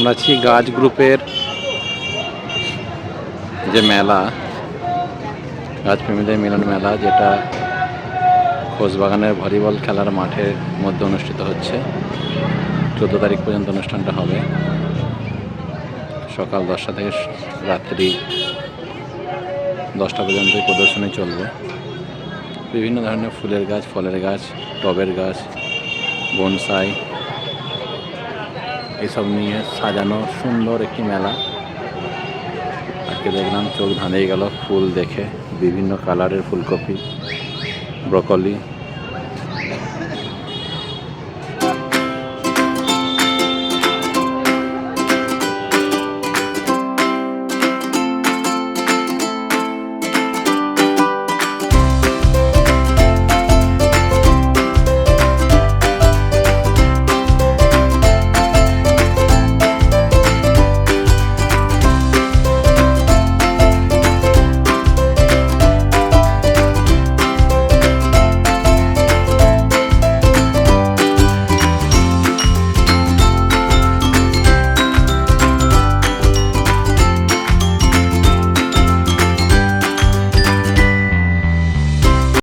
আমরা আছি গাছ গ্রুপের যে মেলা, গাছ প্রেমীদের মিলন মেলা, যেটা খোসবাগানের ভলিবল খেলার মাঠের মধ্যে অনুষ্ঠিত হচ্ছে। 14 তারিখ পর্যন্ত অনুষ্ঠানটা হবে, সকাল 10টা থেকে রাত্রি 10টা পর্যন্ত প্রদর্শনী চলবে। বিভিন্ন ধরনের ফুলের গাছ, ফলের গাছ, টবের গাছ, বনসাই এসব নিয়ে সাজানো সুন্দর একটি মেলা। আজকে দেখলাম চোখ ধাঁধিয়ে গেল ফুল দেখে, বিভিন্ন কালারের ফুলকপি, ব্রকলি।